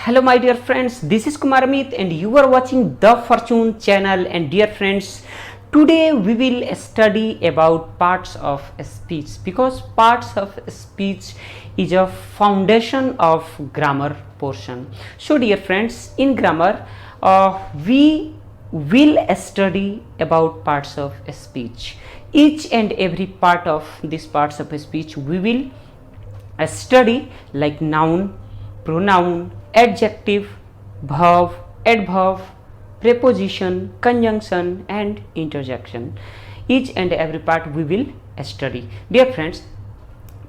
Hello my dear friends, this is Kumar Amit and you are watching The Fortune channel. And dear friends, today we will study about parts of speech, because parts of speech is a foundation of grammar portion. So dear friends, in grammar we will study about parts of speech. Each and every part of these parts of speech we will study, like noun, pronoun, adjective, verb, adverb, preposition, conjunction and interjection. Each and every part we will study. Dear friends,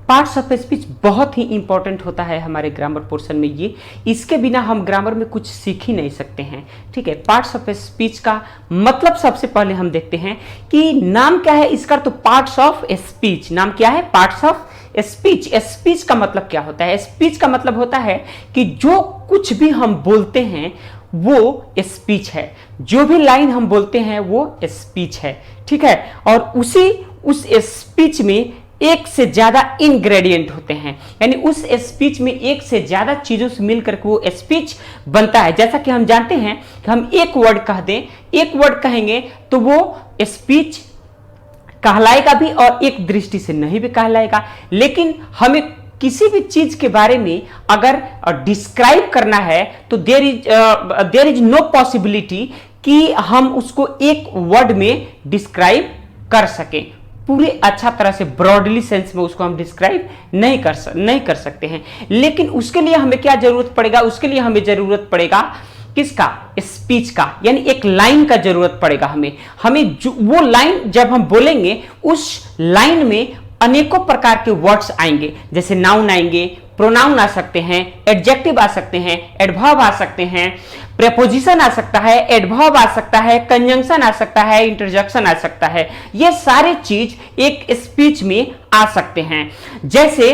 parts of speech बहुत ही important होता है हमारे grammar portion में। ये इसके बिना हम ग्रामर में कुछ सीख ही नहीं सकते हैं। ठीक है, पार्ट्स ऑफ स्पीच का मतलब सबसे पहले हम देखते हैं कि नाम क्या है इसका। तो पार्ट्स ऑफ स्पीच, नाम क्या है? Parts of speech. स्पीच का मतलब क्या होता है? स्पीच का मतलब होता है कि जो कुछ भी हम बोलते हैं वो स्पीच है, जो भी लाइन हम बोलते हैं वो स्पीच है। ठीक है, और उस स्पीच में एक से ज्यादा इंग्रेडिएंट होते हैं, यानी उस स्पीच में एक से ज्यादा चीजों से मिलकर वो स्पीच बनता है। जैसा कि हम जानते हैं कि हम एक वर्ड कह दें, एक वर्ड कहेंगे तो वो स्पीच कहलाएगा भी और एक दृष्टि से नहीं भी कहलाएगा। लेकिन हमें किसी भी चीज के बारे में अगर डिस्क्राइब करना है तो देयर इज नो पॉसिबिलिटी कि हम उसको एक वर्ड में डिस्क्राइब कर सकें। पूरे अच्छा तरह से ब्रॉडली सेंस में उसको हम डिस्क्राइब नहीं कर सकते हैं। लेकिन उसके लिए हमें क्या जरूरत पड़ेगा? उसके लिए हमें जरूरत पड़ेगा किसका? स्पीच का, यानी एक लाइन का जरूरत पड़ेगा हमें वो लाइन जब हम बोलेंगे उस लाइन में अनेकों प्रकार के वर्ड्स आएंगे, जैसे नाउन आएंगे, प्रोनाउन आ सकते हैं, एडजेक्टिव आ सकते हैं, एडवर्ब आ सकते हैं, प्रेपोजिशन आ सकता है, एडवर्ब आ सकता है, कंजंक्शन आ सकता है, इंटरजेक्शन आ सकता है। ये सारे चीज एक स्पीच में आ सकते हैं। जैसे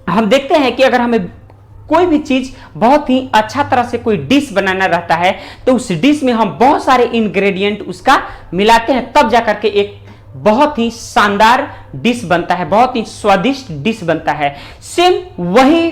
हम देखते हैं कि अगर हमें कोई भी चीज बहुत ही अच्छा तरह से कोई डिश बनाना रहता है तो उस डिश में हम बहुत सारे इंग्रेडिएंट उसका मिलाते हैं, तब जाकर के एक बहुत ही शानदार डिश बनता है, बहुत ही स्वादिष्ट डिश बनता है। सेम वही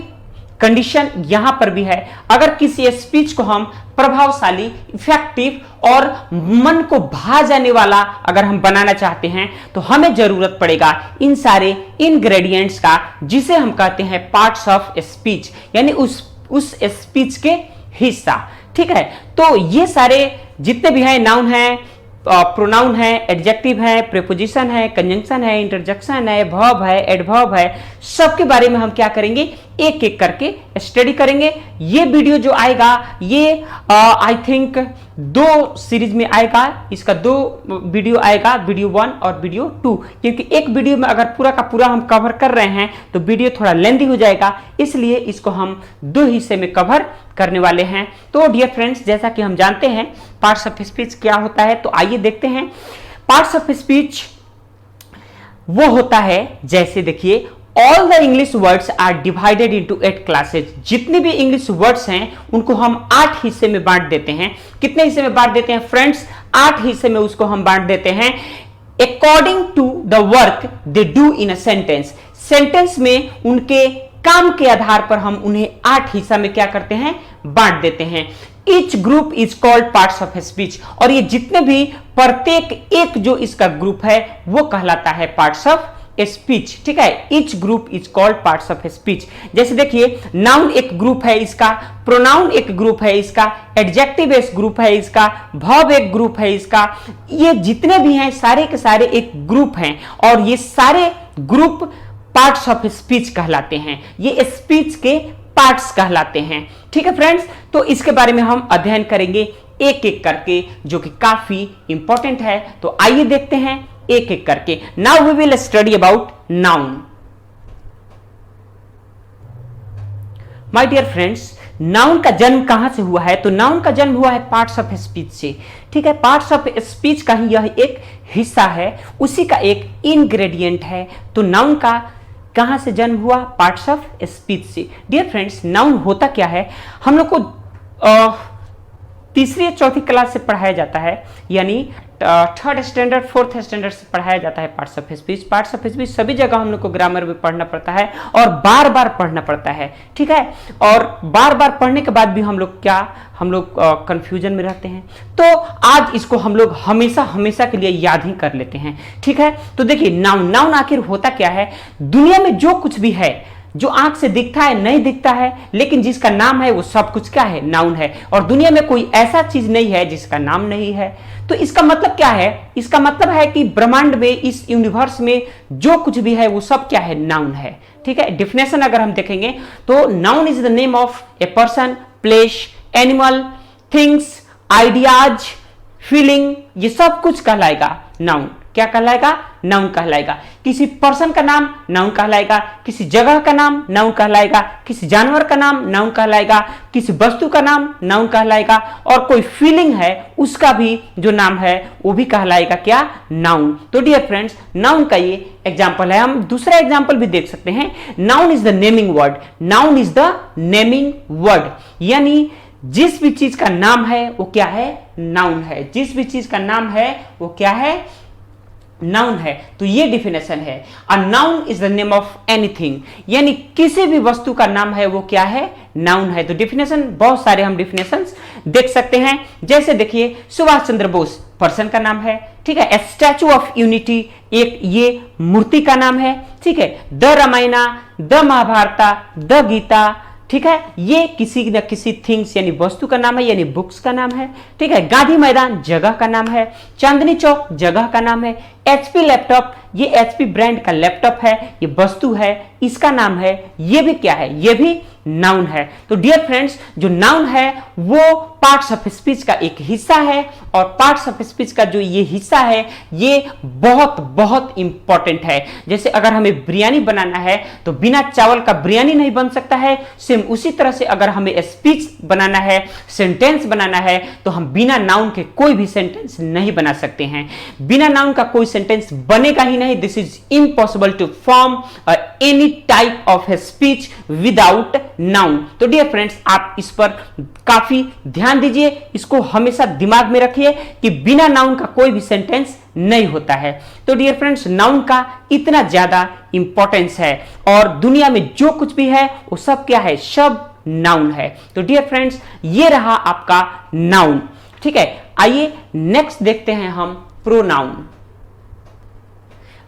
कंडीशन यहां पर भी है। अगर किसी स्पीच को हम प्रभावशाली, इफेक्टिव और मन को भा जाने वाला अगर हम बनाना चाहते हैं तो हमें जरूरत पड़ेगा इन सारे इंग्रेडिएंट्स का, जिसे हम कहते हैं पार्ट्स ऑफ स्पीच, यानी उस स्पीच के हिस्सा। ठीक है, तो ये सारे जितने भी हैं, नाउन है, प्रोनाउन है, एडजेक्टिव है, प्रीपोजिशन है, कंजंक्शन है, इंटरजेक्शन है, वर्ब है, एडवर्ब है, सबके बारे में हम क्या करेंगे? एक एक करके स्टडी करेंगे। ये वीडियो जो आएगा ये आई थिंक 2 सीरीज में आएगा। इसका 2 वीडियो आएगा, वीडियो 1 और वीडियो 2, क्योंकि एक वीडियो में अगर पूरा का पूरा हम कवर कर रहे हैं तो वीडियो थोड़ा लेंथी हो जाएगा, इसलिए इसको हम 2 हिस्से में कवर करने वाले हैं। तो डियर फ्रेंड्स, जैसा कि हम जानते हैं पार्ट्स ऑफ स्पीच क्या होता है, तो आइए देखते हैं। पार्ट्स ऑफ स्पीच वो होता है, जैसे देखिए, all the English words are divided into 8 classes. जितने भी इंग्लिश वर्ड्स हैं उनको हम 8 हिस्से में बांट देते हैं। कितने हिस्से में बांट देते हैं फ्रेंड्स? 8 हिस्से में उसको हम बांट देते हैं according to the work they do in a sentence. Sentence में उनके काम के आधार पर हम उन्हें 8 हिस्सा में क्या करते हैं? बांट देते हैं। Each group is called parts of speech, और ये जितने भी प्रत्येक एक जो इसका ग्रुप है वो कहलाता है पार्ट्स ऑफ स्पीच। ठीक है, each group is called parts of speech. जैसे देखिए, नाउन एक ग्रुप है इसका, प्रोनाउन एक ग्रुप है इसका, एडजेक्टिव एक ग्रुप है इसका, वर्ब एक ग्रुप है इसका। ये जितने भी हैं सारे के सारे एक ग्रुप हैं, और ये सारे ग्रुप पार्ट्स ऑफ स्पीच कहलाते हैं। ये स्पीच के पार्ट्स कहलाते हैं। ठीक है फ्रेंड्स, तो इसके बारे में हम अध्ययन करेंगे एक एक करके, जो कि काफी इंपॉर्टेंट है। तो आइए देखते हैं एक एक करके। Now we will study about noun. My dear friends, noun का जन्म कहां से हुआ है? तो नाउन का जन्म हुआ है पार्ट्स ऑफ स्पीच से। ठीक है, पार्ट्स ऑफ स्पीच का ही यह एक हिस्सा है, उसी का एक इंग्रेडिएंट है। तो नाउन का कहां से जन्म हुआ? पार्ट्स ऑफ स्पीच से। डियर फ्रेंड्स, नाउन होता क्या है? हम लोग को तीसरी या चौथी क्लास से पढ़ाया जाता है, यानी थर्ड स्टैंडर्ड फोर्थ स्टैंडर्ड से पढ़ाया जाता है parts of speech. Parts of speech सभी जगह हम लोग को ग्रामर में पढ़ना पड़ता है और बार बार पढ़ना पड़ता है, ठीक है। और बार बार पढ़ने के बाद भी हम लोग कंफ्यूजन में रहते हैं। तो आज इसको हम लोग हमेशा हमेशा के लिए याद ही कर लेते हैं, ठीक है। तो देखिए नाउन आखिर होता क्या है। दुनिया में जो कुछ भी है, जो आंख से दिखता है नहीं दिखता है, लेकिन जिसका नाम है वो सब कुछ क्या है, नाउन है। और दुनिया में कोई ऐसा चीज नहीं है जिसका नाम नहीं है। तो इसका मतलब क्या है, इसका मतलब है कि ब्रह्मांड में, इस यूनिवर्स में जो कुछ भी है वो सब क्या है, नाउन है, ठीक है। डेफिनेशन अगर हम देखेंगे तो noun is the name of a person, place, animal, things, ideas, feeling, ये सब कुछ कहलाएगा नाउन। क्या कहलाएगा, नाउन कहलाएगा। किसी पर्सन का नाम नाउन कहलाएगा, किसी जगह का नाम नाउन कहलाएगा, किसी जानवर का नाम नाउन कहलाएगा, किसी वस्तु का नाम नाउन कहलाएगा, और कोई फीलिंग है उसका भी जो नाम है वो भी कहलाएगा क्या, नाउन। तो डियर फ्रेंड्स, नाउन का ये एग्जाम्पल है। हम दूसरा एग्जाम्पल भी देख सकते हैं। Noun is the naming word. Noun is the naming word, यानी जिस भी चीज का नाम है वो क्या है, नाउन है। जिस भी चीज का नाम है वो क्या है, नाउन है। तो ये डिफिनेशन है। A noun is the name of anything, यानी किसी भी वस्तु का नाम है वो क्या है, नाउन है। तो डिफिनेशन बहुत सारे हम डिफिनेशंस देख सकते हैं। जैसे देखिए, सुभाष चंद्र बोस पर्सन का नाम है, ठीक है। स्टैचू ऑफ यूनिटी एक ये मूर्ति का नाम है, ठीक है। The Ramayana, the Mahabharata, the Gita, ठीक है, ये किसी न किसी थिंग्स यानी वस्तु का नाम है, यानी बुक्स का नाम है, ठीक है। गांधी मैदान जगह का नाम है, चांदनी चौक जगह का नाम है। एचपी लैपटॉप, ये एचपी ब्रांड का लैपटॉप है, ये वस्तु है, इसका नाम है, ये भी क्या है, ये भी नाउन है। तो डियर फ्रेंड्स, जो नाउन है वो पार्ट्स ऑफ स्पीच का एक हिस्सा है, और पार्ट्स ऑफ स्पीच का जो ये हिस्सा है ये बहुत बहुत इंपॉर्टेंट है। जैसे अगर हमें बिरयानी बनाना है तो बिना चावल का बिरयानी नहीं बन सकता है। सेम उसी तरह से अगर हमें स्पीच बनाना है, सेंटेंस बनाना है, तो हम बिना नाउन के कोई भी सेंटेंस नहीं बना सकते हैं। बिना नाउन का कोई सेंटेंस बनेगा ही नहीं। This is impossible to form any type of speech without noun. तो डियर फ्रेंड्स, आप इस पर काफी ध्यान दीजिए, इसको हमेशा दिमाग में रखिए कि बिना नाउन का कोई भी सेंटेंस नहीं होता है। तो डियर फ्रेंड्स, नाउन का इतना ज्यादा इंपॉर्टेंस है, और दुनिया में जो कुछ भी है वो सब क्या है, सब नाउन है। तो डियर फ्रेंड्स, ये रहा आपका नाउन, ठीक है। आइए नेक्स्ट देखते हैं हम प्रोनाउन।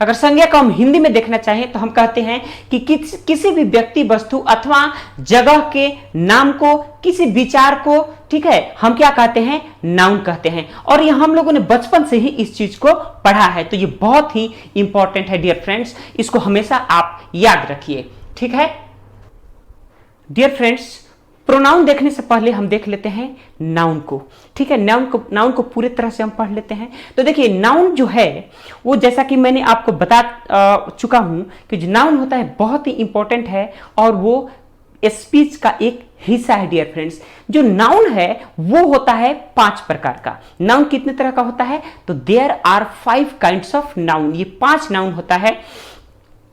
अगर संज्ञा को हम हिंदी में देखना चाहें तो हम कहते हैं कि किसी भी व्यक्ति, वस्तु अथवा जगह के नाम को, किसी विचार को, ठीक है, हम क्या कहते हैं, नाउन कहते हैं। और ये हम लोगों ने बचपन से ही इस चीज को पढ़ा है। तो ये बहुत ही इंपॉर्टेंट है डियर फ्रेंड्स, इसको हमेशा आप याद रखिए, ठीक है। डियर फ्रेंड्स, प्रोनाउन देखने से पहले हम देख लेते हैं नाउन को, ठीक है। नाउन को पूरे तरह से हम पढ़ लेते हैं। तो देखिए, नाउन जो है वो, जैसा कि मैंने आपको बता चुका हूं कि जो नाउन होता है बहुत ही इंपॉर्टेंट है, और वो स्पीच का एक हिस्सा है डियर फ्रेंड्स। जो नाउन है वो होता है 5 प्रकार का। नाउन कितने तरह का होता है, तो there are 5 kinds of noun. ये 5 नाउन होता है,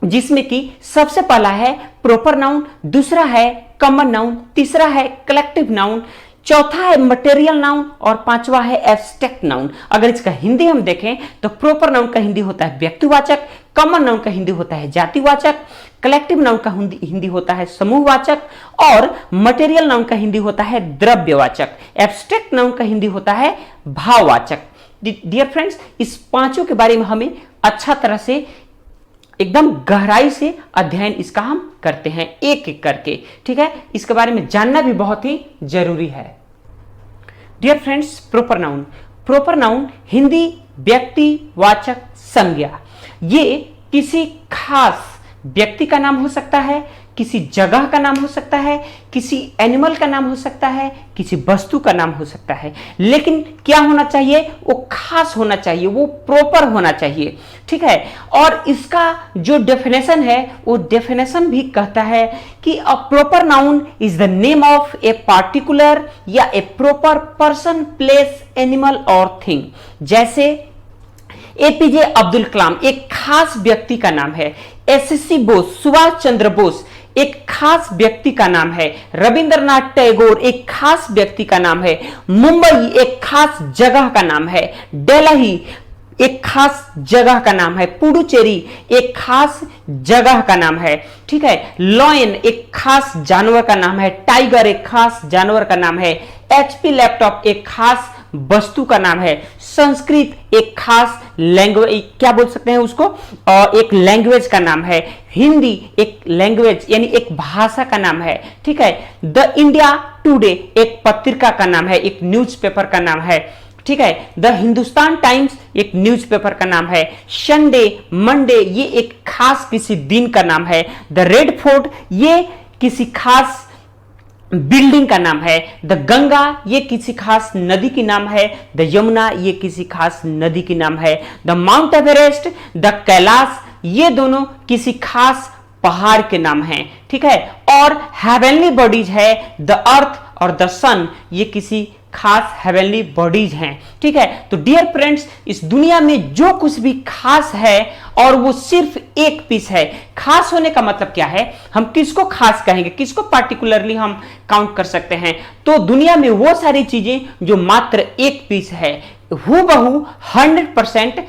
जिसमें कि सबसे पहला है प्रॉपर नाउन, दूसरा है कॉमन नाउन, तीसरा है कलेक्टिव नाउन, चौथा है मटेरियल नाउन, और पांचवा है एब्स्ट्रैक्ट नाउन। अगर इसका हिंदी हम देखें तो प्रॉपर नाउन का हिंदी होता है व्यक्तिवाचक, कॉमन नाउन का हिंदी होता है जातिवाचक, कलेक्टिव नाउन का हिंदी होता है समूहवाचक, और मटेरियल नाउन का हिंदी होता है द्रव्यवाचक, एब्स्ट्रैक्ट नाउन का हिंदी होता है भाववाचक। डियर फ्रेंड्स, इस पांचों के बारे में हमें अच्छा तरह से, एकदम गहराई से अध्ययन इसका हम करते हैं, एक एक करके, ठीक है। इसके बारे में जानना भी बहुत ही जरूरी है। Dear friends, proper noun Hindi व्यक्तिवाचक संज्ञा। ये किसी खास व्यक्ति का नाम हो सकता है, किसी जगह का नाम हो सकता है, किसी एनिमल का नाम हो सकता है, किसी वस्तु का नाम हो सकता है। लेकिन क्या होना चाहिए, वो खास होना चाहिए, वो प्रॉपर होना चाहिए, ठीक है। और इसका जो डेफिनेशन है वो डेफिनेशन भी कहता है कि a proper noun is the name of a particular या ए प्रॉपर पर्सन, प्लेस, एनिमल और थिंग। जैसे एपीजे अब्दुल कलाम एक खास व्यक्ति का नाम है, एसएससी बोस, सुभाष चंद्र बोस एक खास व्यक्ति का नाम है, रविंद्रनाथ टैगोर एक खास व्यक्ति का नाम है, मुंबई एक खास जगह का नाम है, दिल्ली एक खास जगह का नाम है, पुडुचेरी एक खास जगह का नाम है, ठीक है, लॉयन एक खास जानवर का नाम है, टाइगर एक खास जानवर का नाम है, एचपी लैपटॉप एक खास वस्तु का नाम है, संस्कृत एक खास लैंग्वेज, क्या बोल सकते हैं उसको, एक लैंग्वेज का नाम है, हिंदी एक लैंग्वेज यानी एक भाषा का नाम है, ठीक है, द इंडिया टुडे एक पत्रिका का नाम है, एक न्यूज़पेपर का नाम है, ठीक है, द हिंदुस्तान टाइम्स एक न्यूज़पेपर का नाम है, संडे मंडे ये एक खास किसी दिन का नाम है, द रेड फोर्ट ये किसी खास बिल्डिंग का नाम है, द गंगा ये किसी खास नदी की नाम है, द यमुना ये किसी खास नदी की नाम है, the mount Everest the Kailash ये दोनों किसी खास पहाड़ के नाम हैं, ठीक है, और हेवनली बॉडीज है द अर्थ और द सन ये किसी खास हेवनली बॉडीज हैं, ठीक है। तो डियर फ्रेंड्स, इस दुनिया में जो कुछ भी खास है और वो सिर्फ एक पीस है। खास होने का मतलब क्या है, हम किसको खास कहेंगे, किसको पार्टिकुलरली हम काउंट कर सकते हैं, तो दुनिया में वो सारी चीजें जो मात्र एक पीस है, हूबहू 100%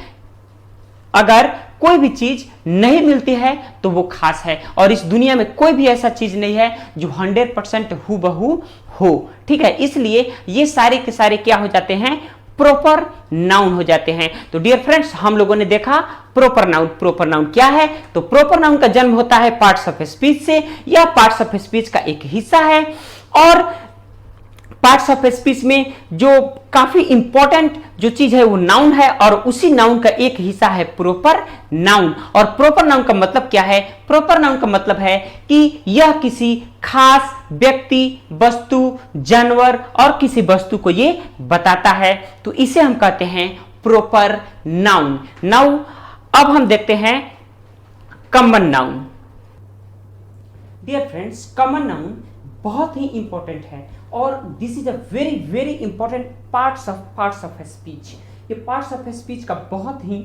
अगर कोई भी चीज नहीं मिलती है तो वो खास है, और इस दुनिया में कोई भी ऐसा चीज नहीं है जो 100% हूबहू हो, ठीक है। इसलिए ये सारे के सारे क्या हो जाते हैं, प्रॉपर नाउन हो जाते हैं। तो डियर फ्रेंड्स, हम लोगों ने देखा प्रॉपर नाउन। प्रॉपर नाउन क्या है, तो प्रॉपर नाउन का जन्म होता है पार्ट्स ऑफ स्पीच से, या पार्ट्स ऑफ स्पीच का एक हिस्सा है, और पार्ट्स ऑफ स्पीच में जो काफी इंपॉर्टेंट जो चीज है वो नाउन है, और उसी नाउन का एक हिस्सा है प्रॉपर नाउन। और प्रॉपर नाउन का मतलब क्या है, प्रॉपर नाउन का मतलब है कि यह किसी खास व्यक्ति, वस्तु, जानवर और किसी वस्तु को ये बताता है, तो इसे हम कहते हैं प्रॉपर नाउन। नाउ अब हम देखते हैं common noun. Dear friends, common noun बहुत ही इंपॉर्टेंट है, और this is a very very important parts of speech. ये पार्ट्स ऑफ स्पीच का बहुत ही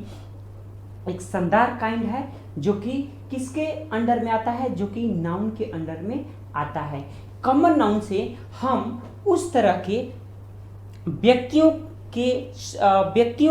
एक शानदार काइंड है, जो कि किसके अंडर में आता है, जो कि नाउन के अंडर में आता है। कॉमन नाउन से हम उस तरह के व्यक्तियों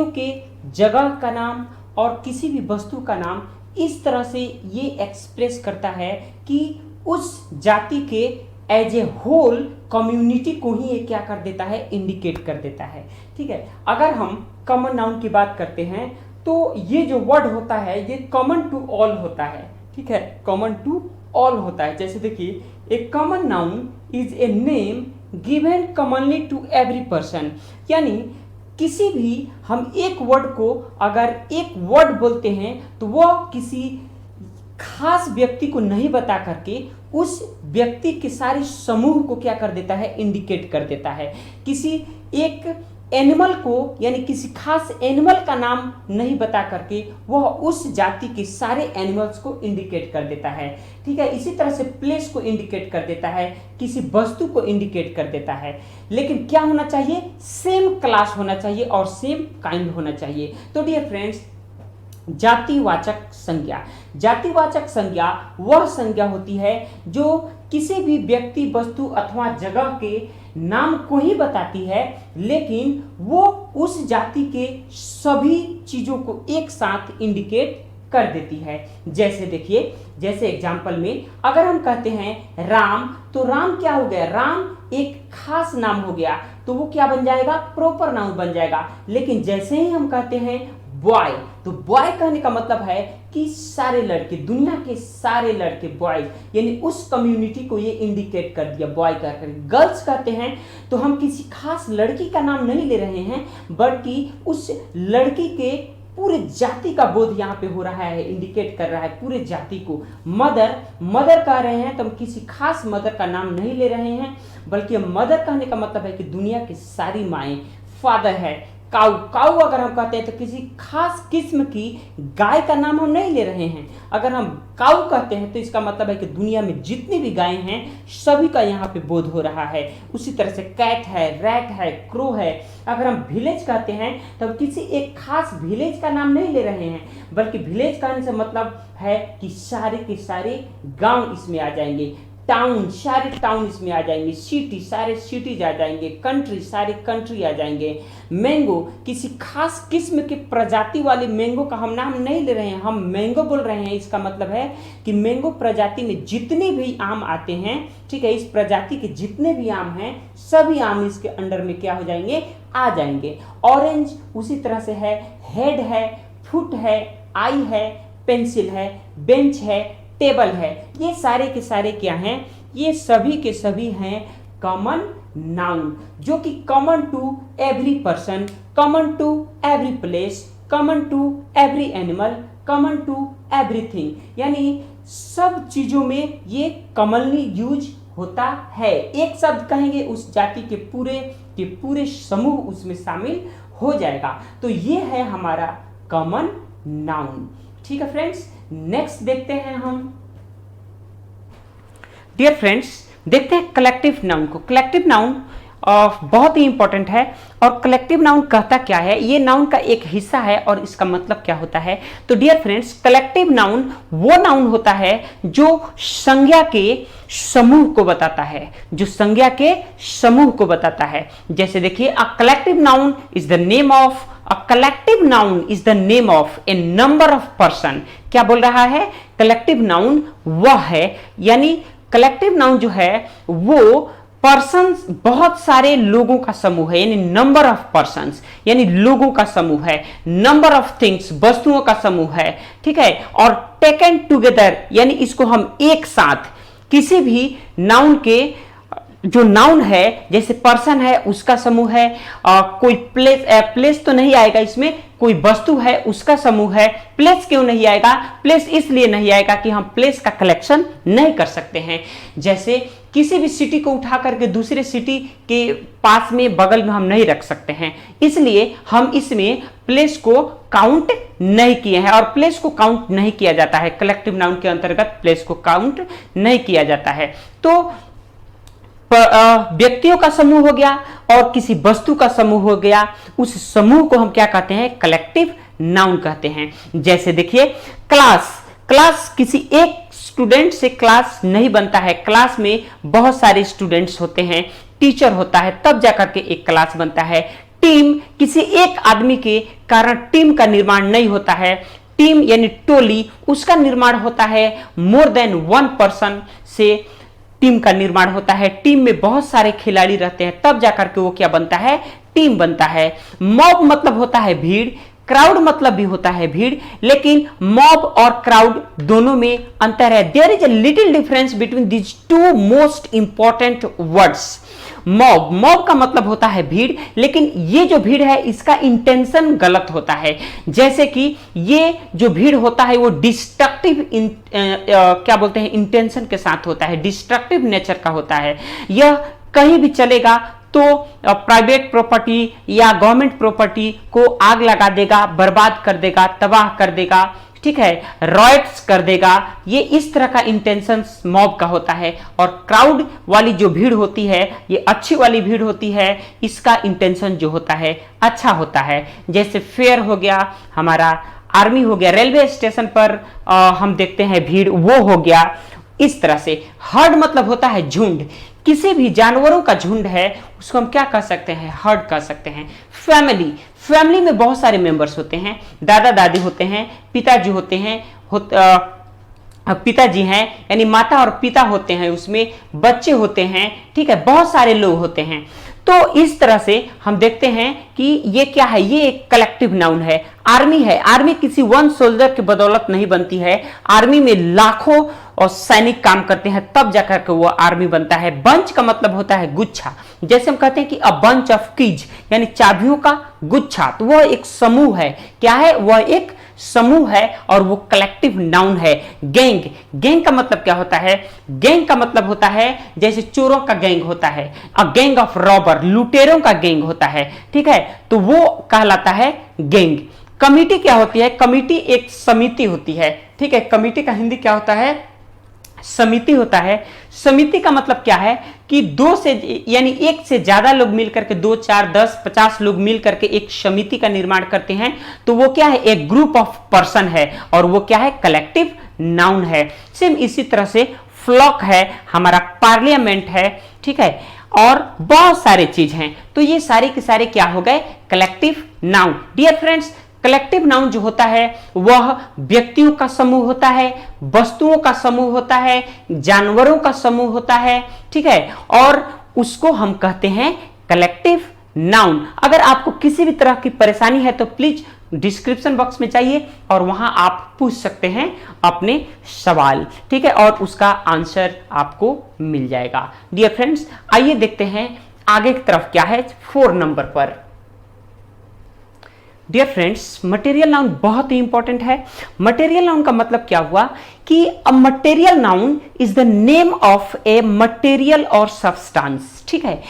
के जगह का नाम और किसी भी वस्तु का नाम इस तरह से ये एक्सप्रेस करता है कि उस जाति के एज ए होल कम्युनिटी को ही ये क्या कर देता है, इंडिकेट कर देता है, ठीक है। अगर हम कॉमन नाउन की बात करते हैं तो ये जो वर्ड होता है ये कॉमन टू ऑल होता है, ठीक है, कॉमन टू ऑल होता है। जैसे देखिए, a common noun is a name given commonly to every person, यानी किसी भी हम एक वर्ड को अगर एक वर्ड बोलते हैं तो वो किसी खास व्यक्ति को नहीं बता करके उस व्यक्ति के सारे समूह को क्या कर देता है, इंडिकेट कर देता है। किसी एक एनिमल को यानी किसी खास एनिमल का नाम नहीं बता करके वह उस जाति के सारे एनिमल्स को इंडिकेट कर देता है, ठीक है। इसी तरह से प्लेस को इंडिकेट कर देता है, किसी वस्तु को इंडिकेट कर देता है, लेकिन क्या होना चाहिए, सेम क्लास होना चाहिए और सेम काइंड होना चाहिए। तो डियर फ्रेंड्स, जातिवाचक संज्ञा, जातिवाचक संज्ञा वह संज्ञा होती है जो किसी भी व्यक्ति, वस्तु अथवा जगह के नाम को ही बताती है, लेकिन वो उस जाति के सभी चीजों को एक साथ इंडिकेट कर देती है। जैसे देखिए, जैसे एग्जाम्पल में अगर हम कहते हैं राम, तो राम क्या हो गया, राम एक खास नाम हो गया, तो वो क्या बन जाएगा, प्रॉपर नाउन बन जाएगा। लेकिन जैसे ही हम कहते हैं बॉय, तो बॉय कहने का मतलब है कि सारे लड़के, दुनिया के सारे लड़के, बॉयज, यानी उस कम्युनिटी को ये इंडिकेट कर दिया बॉय कहकर। गर्ल्स कहते हैं तो हम किसी खास लड़की का नाम नहीं ले रहे हैं, बल्कि उस लड़की के पूरे जाति का बोध यहाँ पे हो रहा है, इंडिकेट कर रहा है पूरे जाति को। मदर, मदर कह रहे हैं तो हम किसी खास मदर का नाम नहीं ले रहे हैं, बल्कि मदर कहने का मतलब है कि दुनिया की सारी माएँ। फादर है, काऊ, काऊ अगर हम कहते हैं तो किसी खास किस्म की गाय का नाम हम नहीं ले रहे हैं। अगर हम काऊ कहते हैं तो इसका मतलब है कि दुनिया में जितनी भी गायें हैं सभी का यहाँ पे बोध हो रहा है। उसी तरह से कैट है, रैट है, क्रो है। अगर हम विलेज कहते हैं तो किसी एक खास विलेज का नाम नहीं ले रहे हैं, बल्कि विलेज कहने से मतलब है कि सारे के सारे गांव इसमें आ जाएंगे। टाउन, सारे टाउन इसमें आ जाएंगे। सिटी, सारे सिटीज आ जाएंगे। कंट्री, सारे कंट्री आ जाएंगे। मैंगो, किसी खास किस्म के प्रजाति वाले मैंगो का हम नाम नहीं ले रहे हैं, हम मैंगो बोल रहे हैं। इसका मतलब है कि मैंगो प्रजाति में जितने भी आम आते हैं, ठीक है, इस प्रजाति के जितने भी आम हैं सभी आम इसके अंडर में क्या हो जाएंगे, आ जाएंगे। ऑरेंज उसी तरह से है। हेड है, फुट है, आई है, पेंसिल है, बेंच है, टेबल है। ये सारे के सारे क्या हैं, ये सभी के सभी हैं कॉमन नाउन, जो कि common to every person, common to every place, common to every animal, common to everything. यानी सब चीजों में ये कॉमनली यूज होता है। एक शब्द कहेंगे उस जाति के पूरे समूह उसमें शामिल हो जाएगा। तो ये है हमारा कॉमन नाउन। ठीक है फ्रेंड्स, नेक्स्ट देखते हैं हम। डियर फ्रेंड्स, देखते हैं कलेक्टिव नाउन को। कलेक्टिव नाउन बहुत ही इंपॉर्टेंट है। और कलेक्टिव नाउन कहता क्या है, ये नाउन का एक हिस्सा है और इसका मतलब क्या होता है। तो डियर फ्रेंड्स, कलेक्टिव नाउन वो नाउन होता है जो संज्ञा के समूह को बताता है, जो संज्ञा के समूह को बताता है। जैसे देखिए, a collective noun is the name of, a collective noun is the name of A number of person. क्या बोल रहा है, कलेक्टिव नाउन वह है, यानी कलेक्टिव नाउन जो है वो पर्सन्स, बहुत सारे लोगों का समूह है, यानी नंबर ऑफ पर्सन्स, यानी लोगों का समूह है। नंबर ऑफ थिंग्स, वस्तुओं का समूह है, ठीक है। और टेकन टुगेदर, यानी इसको हम एक साथ, किसी भी नाउन के, जो नाउन है जैसे पर्सन है उसका समूह है, कोई प्लेस तो नहीं आएगा इसमें, कोई वस्तु है उसका समूह है। प्लेस क्यों नहीं आएगा, प्लेस इसलिए नहीं आएगा कि हम प्लेस का कलेक्शन नहीं कर सकते हैं। जैसे किसी भी सिटी को उठा करके दूसरे सिटी के पास में, बगल में हम नहीं रख सकते हैं, इसलिए हम इसमें प्लेस को काउंट नहीं किए हैं। और प्लेस को काउंट नहीं किया जाता है, कलेक्टिव नाउन के अंतर्गत प्लेस को काउंट नहीं किया जाता है। तो व्यक्तियों का समूह हो गया और किसी वस्तु का समूह हो गया, उस समूह को हम क्या कहते हैं, कलेक्टिव नाउन कहते हैं। जैसे देखिए, क्लास, क्लास किसी एक स्टूडेंट से क्लास नहीं बनता है, क्लास में बहुत सारे स्टूडेंट्स होते हैं, टीचर होता है, तब जाकर के एक क्लास बनता है। टीम, किसी एक आदमी के कारण टीम का निर्माण नहीं होता है। टीम यानी टोली, उसका निर्माण होता है मोर देन वन पर्सन से टीम का निर्माण होता है। टीम में बहुत सारे खिलाड़ी रहते हैं, तब जाकर के वो क्या बनता है, टीम बनता है। मॉब मतलब होता है भीड़, क्राउड मतलब भी होता है भीड़, लेकिन मॉब और क्राउड दोनों में अंतर है। There is a little difference between these two most important words. Mob, mob का मतलब होता है भीड़, लेकिन ये जो भीड़ है इसका इंटेंशन गलत होता है। जैसे कि ये जो भीड़ होता है वो डिस्ट्रक्टिव क्या बोलते हैं, इंटेंशन के साथ होता है, डिस्ट्रक्टिव नेचर का होता है। यह कहीं भी चलेगा तो प्राइवेट प्रॉपर्टी या गवर्नमेंट प्रॉपर्टी को आग लगा देगा, बर्बाद कर देगा, तबाह कर देगा, ठीक है, रॉयट्स कर देगा। ये इस तरह का इंटेंशन मॉब का होता है। और क्राउड वाली जो भीड़ होती है ये अच्छी वाली भीड़ होती है, इसका इंटेंशन जो होता है अच्छा होता है। जैसे फेयर हो गया, हमारा आर्मी हो गया, रेलवे स्टेशन पर हम देखते हैं भीड़, वो हो गया। इस तरह से हर्ड मतलब होता है झुंड, किसी भी जानवरों का झुंड है उसको हम क्या कह सकते हैं, हर्ड कह सकते हैं। फैमिली, फैमिली में बहुत सारे मेंबर्स होते हैं, दादा दादी होते हैं, पिताजी होते हैं, पिताजी हैं यानी माता और पिता होते हैं, उसमें बच्चे होते हैं, ठीक है, बहुत सारे लोग होते हैं। तो इस तरह से हम देखते हैं कि ये क्या है, ये एक कलेक्टिव नाउन है। आर्मी है, आर्मी किसी वन सोल्जर के बदौलत नहीं बनती है, आर्मी में लाखों और सैनिक काम करते हैं तब जाकर के वो आर्मी बनता है। बंच का मतलब होता है गुच्छा, जैसे हम कहते हैं कि अ बंच ऑफ कीज यानी चाबियों का गुच्छा, तो वह एक समूह है। क्या है, वह एक समूह है और वो कलेक्टिव नाउन है। गैंग, गैंग का मतलब क्या होता है? गैंग का मतलब होता है जैसे चोरों का गैंग होता है, अ गैंग ऑफ रॉबर, लुटेरों का गैंग होता है, ठीक है, तो वो कहलाता है गैंग। कमिटी क्या होती है? कमिटी एक समिति होती है, ठीक है, कमिटी का हिंदी क्या होता है? समिति होता है। समिति का मतलब क्या है कि दो से यानी एक से ज्यादा लोग मिलकर के, 2 4 10 50 लोग मिलकर के एक समिति का निर्माण करते हैं, तो वो क्या है? एक ग्रुप ऑफ पर्सन है और वो क्या है? कलेक्टिव नाउन है। सेम इसी तरह से फ्लॉक है, हमारा पार्लियामेंट है, ठीक है, और बहुत सारे चीज हैं, तो ये सारे के सारे क्या हो गए? Collective noun. Dear friends, collective noun जो होता है वह व्यक्तियों का समूह होता है, वस्तुओं का समूह होता है, जानवरों का समूह होता है, ठीक है, और उसको हम कहते हैं कलेक्टिव नाउन। अगर आपको किसी भी तरह की परेशानी है तो प्लीज डिस्क्रिप्शन बॉक्स में जाइए और वहां आप पूछ सकते हैं अपने सवाल, ठीक है, और उसका आंसर आपको मिल जाएगा। डियर फ्रेंड्स, आइए देखते हैं आगे की तरफ क्या है 4 नंबर पर। डियर फ्रेंड्स, मटेरियल नाउन बहुत ही इंपॉर्टेंट है। मटेरियल नाउन का मतलब क्या हुआ कि a material noun is the name of a material और सब्सटेंस, ठीक है।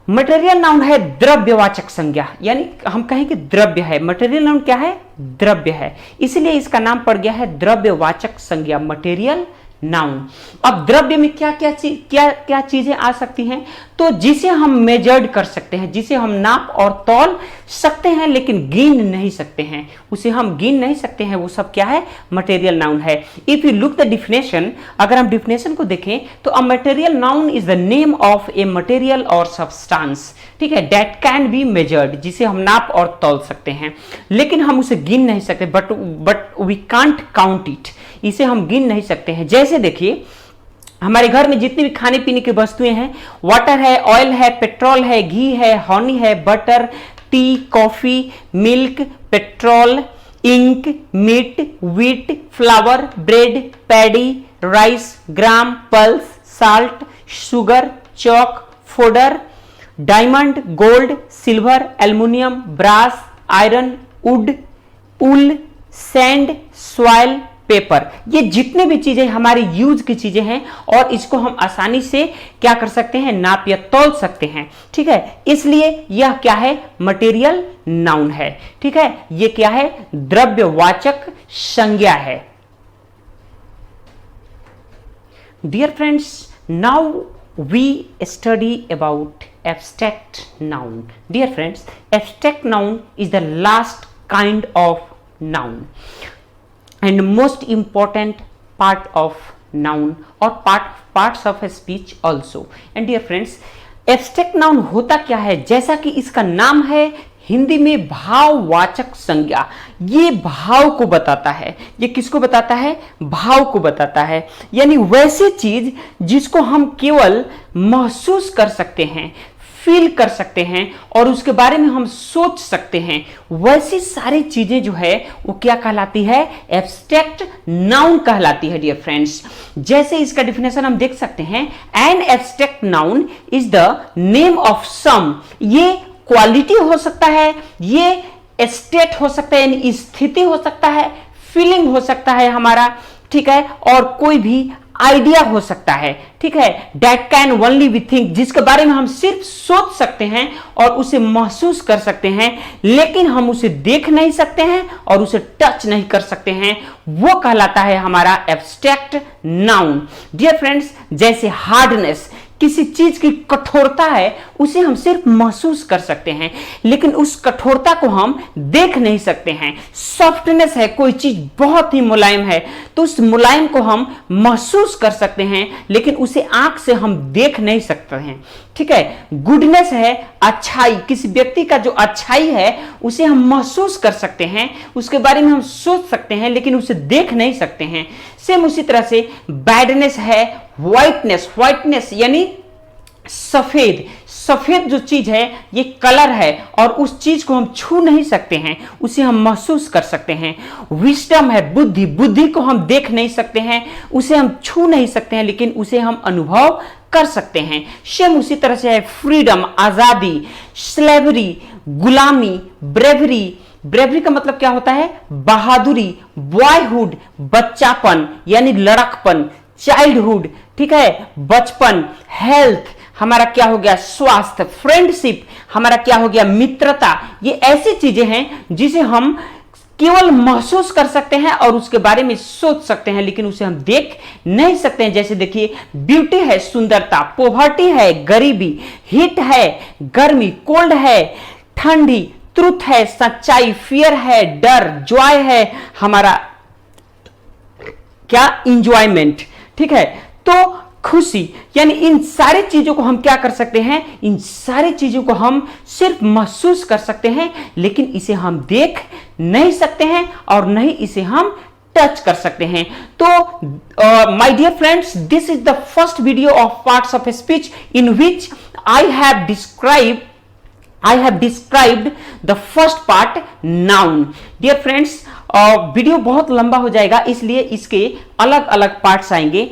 मटेरियल नाउन है द्रव्यवाचक संज्ञा, यानी हम कहें कि द्रव्य है। मटेरियल नाउन क्या है? द्रव्य है, इसलिए इसका नाम पड़ गया है द्रव्यवाचक संज्ञा, मटेरियल नाउन। अब द्रव्य में क्या क्या चीजें आ सकती हैं? तो जिसे हम मेजर्ड कर सकते हैं, जिसे हम नाप और तौल सकते हैं लेकिन गिन नहीं सकते हैं, उसे हम गिन नहीं सकते हैं, वो सब क्या है? मटेरियल नाउन है। If you look the definition, अगर हम डिफिनेशन को देखें तो a material noun is the name of a material और सब्सटेंस, ठीक है, दैट कैन बी मेजर्ड, जिसे हम नाप और तौल सकते हैं लेकिन हम उसे गिन नहीं सकते, but we can't count it, इसे हम गिन नहीं सकते हैं। जैसे देखिए, हमारे घर में जितनी भी खाने पीने की वस्तुएं हैं, वाटर है, ऑयल है, पेट्रोल है, घी है, हनी है, butter, tea, coffee, milk, petrol, ink, meat, wheat, flower, bread, paddy, rice, gram, pulse, salt, sugar, chalk, fodder, diamond, gold, silver, aluminium, brass, iron, wood, wool, sand, soil, paper, ये जितने भी चीजें हमारी use की चीजें हैं और इसको हम आसानी से क्या कर सकते हैं? नाप या तौल सकते हैं, ठीक है, इसलिए यह क्या है? मटेरियल नाउन है, ठीक है, ये क्या है? द्रव्यवाचक संज्ञा है। Dear friends, now we study about abstract noun. Dear friends, abstract noun is the last kind of noun and most important part of noun or parts of a speech also. And dear friends, abstract noun होता क्या है? जैसा कि इसका नाम है, हिंदी में भाववाचक संज्ञा, ये भाव को बताता है। ये किसको बताता है? भाव को बताता है, यानी वैसी चीज जिसको हम केवल महसूस कर सकते हैं, फील कर सकते हैं और उसके बारे में हम सोच सकते हैं, वैसी सारी चीजें जो है वो क्या कहलाती है? एब्स्ट्रैक्ट नाउन कहलाती है। डियर फ्रेंड्स, जैसे इसका डिफिनेशन हम देख सकते हैं, an abstract noun is the name of some, ये क्वालिटी हो सकता है, ये स्टेट हो सकता है, यानी स्थिति हो सकता है, फीलिंग हो सकता है हमारा, ठीक है, और कोई भी आइडिया हो सकता है, ठीक है, that can only we think, जिसके बारे में हम सिर्फ सोच सकते हैं और उसे महसूस कर सकते हैं लेकिन हम उसे देख नहीं सकते हैं और उसे टच नहीं कर सकते हैं, वो कहलाता है हमारा एब्स्ट्रैक्ट नाउन। डियर फ्रेंड्स, जैसे हार्डनेस, किसी चीज की कठोरता है, उसे हम सिर्फ महसूस कर सकते हैं लेकिन उस कठोरता को हम देख नहीं सकते हैं। सॉफ्टनेस है, कोई चीज बहुत ही मुलायम है तो उस मुलायम को हम महसूस कर सकते हैं लेकिन उसे आंख से हम देख नहीं सकते हैं, ठीक है। गुडनेस है, अच्छाई, किसी व्यक्ति का जो अच्छाई है उसे हम महसूस कर सकते हैं, उसके बारे में हम सोच सकते हैं लेकिन उसे देख नहीं सकते हैं। सेम उसी तरह से बैडनेस है, व्हाइटनेस यानी सफेद, सफेद जो चीज है ये कलर है और उस चीज को हम छू नहीं सकते हैं, उसे हम महसूस कर सकते हैं। विजडम है, बुद्धि, बुद्धि को हम देख नहीं सकते हैं, उसे हम छू नहीं सकते हैं लेकिन उसे हम अनुभव कर सकते हैं। सेम उसी तरह से है फ्रीडम, आजादी, स्लेवरी, गुलामी, ब्रेवरी, ब्रेवरी का मतलब क्या होता है? बहादुरी, बॉयहुड, बच्चापन यानी लड़कपन, चाइल्डहुड, ठीक है, बचपन, हेल्थ हमारा क्या हो गया? स्वास्थ्य, फ्रेंडशिप हमारा क्या हो गया? मित्रता। ये ऐसी चीजें हैं जिसे हम केवल महसूस कर सकते हैं और उसके बारे में सोच सकते हैं, लेकिन उसे हम देख नहीं सकते हैं। जैसे देखिए, ब्यूटी है सुंदरता, पोवर्टी है गरीबी, हीट है गर्मी, कोल्ड है ठंडी, ट्रुथ है सच्चाई, फियर है डर, जॉय है हमारा क्या? इंजॉयमेंट, ठीक है। तो खुशी, यानी इन सारी चीजों को हम क्या कर सकते हैं? इन सारी चीजों को हम सिर्फ महसूस कर सकते हैं, लेकिन इसे हम देख नहीं सकते हैं और नहीं इसे हम टच कर सकते हैं। तो my dear friends, this is the first video of parts of speech in which I have described the first part, noun. Dear friends, video बहुत लंबा हो जाएगा, इसलिए इसके अलग अलग पार्ट्स आएंगे।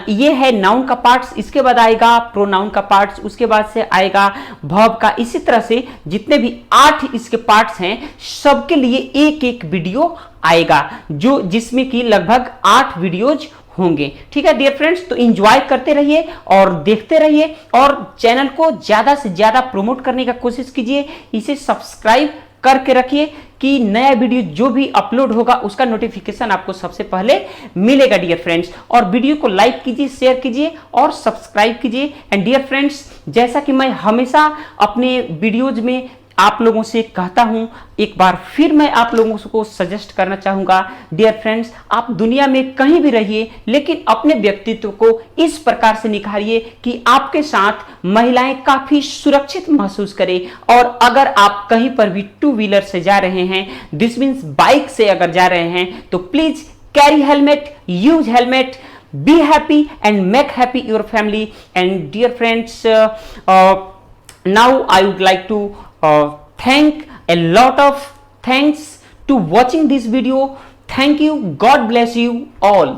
ये है नाउन का पार्ट्स, इसके बाद आएगा प्रोनाउन का पार्ट्स, उसके बाद से आएगा वर्ब का। इसी तरह से जितने भी 8 इसके पार्ट्स हैं, सबके लिए एक एक वीडियो आएगा, जो जिसमें कि लगभग 8 वीडियोज होंगे। ठीक है डियर फ्रेंड्स, तो एंजॉय करते रहिए और देखते रहिए और चैनल को ज्यादा से ज्यादा प्रमोट करने का कोशिश कीजिए। इसे सब्सक्राइब करके रखिए कि नया वीडियो जो भी अपलोड होगा उसका नोटिफिकेशन आपको सबसे पहले मिलेगा डियर फ्रेंड्स। और वीडियो को लाइक कीजिए, शेयर कीजिए और सब्सक्राइब कीजिए। एंड डियर फ्रेंड्स, जैसा कि मैं हमेशा अपने वीडियोज में आप लोगों से कहता हूं, एक बार फिर मैं आप लोगों को सजेस्ट करना चाहूंगा, डियर फ्रेंड्स, आप दुनिया में कहीं भी रहिए, लेकिन अपने व्यक्तित्व को इस प्रकार से निखारिए कि आपके साथ महिलाएं काफी सुरक्षित महसूस करें। और अगर आप कहीं पर भी 2 व्हीलर से जा रहे हैं, दिस मीन्स बाइक से अगर जा रहे हैं, तो please carry helmet, use helmet, be happy and make happy your family. And dear friends, now I would like to thank a lot of thanks to watching this video. Thank you. God bless you all.